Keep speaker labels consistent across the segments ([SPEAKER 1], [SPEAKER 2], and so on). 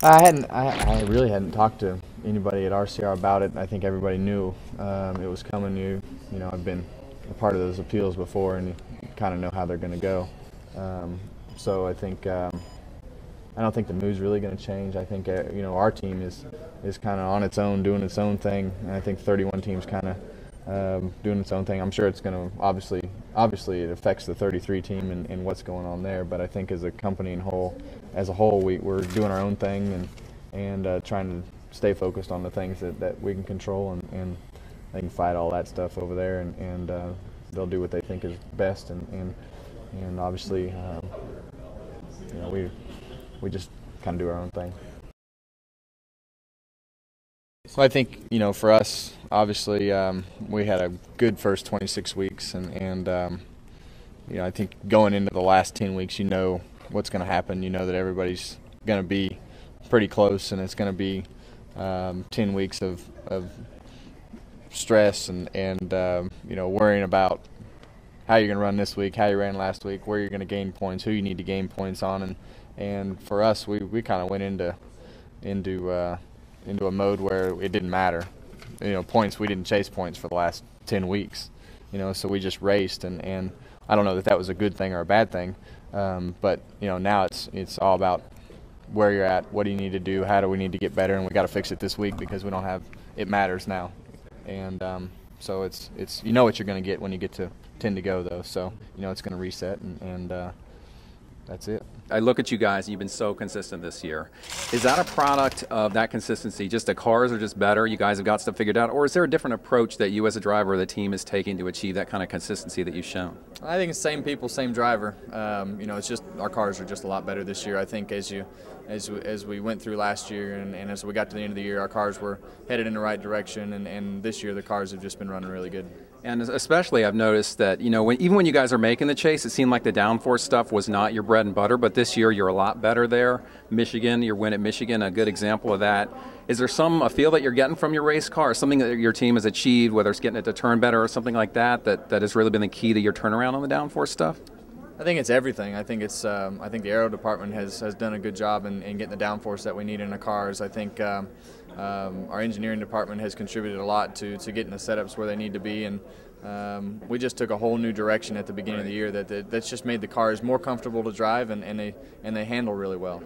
[SPEAKER 1] I really hadn't talked to anybody at RCR about it. I think everybody knew it was coming. You know, I've been a part of those appeals before, and you kind of know how they're going to go. So I think I don't think the mood's really going to change. I think you know, our team is kind of on its own, doing its own thing, and I think 31 teams kind of doing its own thing. I'm sure it's going to obviously it affects the 33 team and what's going on there. But I think as a company as a whole, we're doing our own thing and trying to stay focused on the things that we can control, and they can fight all that stuff over there, and they'll do what they think is best, and obviously you know, we just kind of do our own thing. So I think, you know, for us, obviously, we had a good first 26 weeks, and you know, I think going into the last 10 weeks, you know what's going to happen. You know that everybody's going to be pretty close, and it's going to be 10 weeks of stress and you know, worrying about how you're going to run this week, how you ran last week, where you're going to gain points, who you need to gain points on, and for us, we kind of went into a mode where it didn't matter. You know, points, we didn't chase points for the last 10 weeks. You know, so we just raced, and I don't know that was a good thing or a bad thing, but you know, now it's all about where you're at, what do you need to do, how do we need to get better, and we got to fix it this week because we don't have. It matters now, and so it's you know what you're going to get when you get to 10 to go though. So you know it's going to reset, and that's it.
[SPEAKER 2] I look at you guys, and you've been so consistent this year. Is that a product of that consistency? Just the cars are just better, you guys have got stuff figured out, or is there a different approach that you as a driver or the team is taking to achieve that kind of consistency that you've shown?
[SPEAKER 1] I think it's same people, same driver. You know, it's just our cars are just a lot better this year. I think as we went through last year and as we got to the end of the year, our cars were headed in the right direction, and this year the cars have just been running really good.
[SPEAKER 2] And especially I've noticed that, you know, even when you guys are making the chase, it seemed like the downforce stuff was not your bread and butter, but this year you're a lot better there. Michigan, your win at Michigan, a good example of that. Is there a feel that you're getting from your race car, something that your team has achieved, whether it's getting it to turn better or something like that has really been the key to your turnaround on the downforce stuff?
[SPEAKER 1] I think it's everything. I think it's. I think the aero department has done a good job in getting the downforce that we need in the cars. I think our engineering department has contributed a lot to getting the setups where they need to be, and we just took a whole new direction at the beginning of the year that's just made the cars more comfortable to drive, and they handle really well.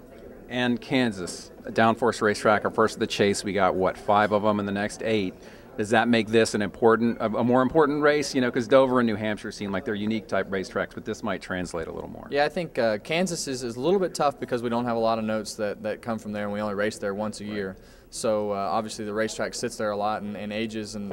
[SPEAKER 2] And Kansas, a downforce racetrack, our first of the chase. We got what, 5 of them in the next 8. Does that make this a more important race? You know, because Dover and New Hampshire seem like they're unique type racetracks, but this might translate a little more.
[SPEAKER 1] Yeah, I think Kansas is a little bit tough because we don't have a lot of notes that come from there, and we only race there once a year. So obviously the racetrack sits there a lot and ages and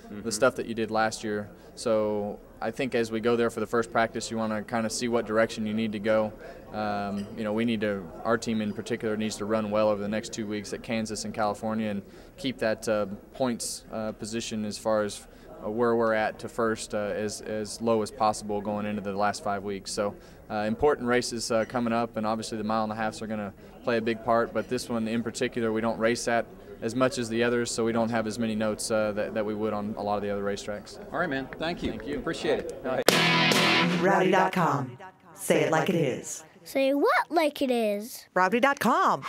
[SPEAKER 1] the stuff that you did last year. So I think as we go there for the first practice, you want to kind of see what direction you need to go. You know, our team in particular needs to run well over the next 2 weeks at Kansas and California and keep that points position as far as where we're at to first as low as possible going into the last 5 weeks. So important races coming up, and obviously the mile and a halfs are going to play a big part, but this one in particular we don't race at as much as the others, so we don't have as many notes that we would on a lot of the other racetracks.
[SPEAKER 2] All right, man. Thank you.
[SPEAKER 1] Thank you.
[SPEAKER 2] Appreciate it. All right.
[SPEAKER 3] Rowdy.com. Say it like it is.
[SPEAKER 4] Say what like it is?
[SPEAKER 3] Rowdy.com.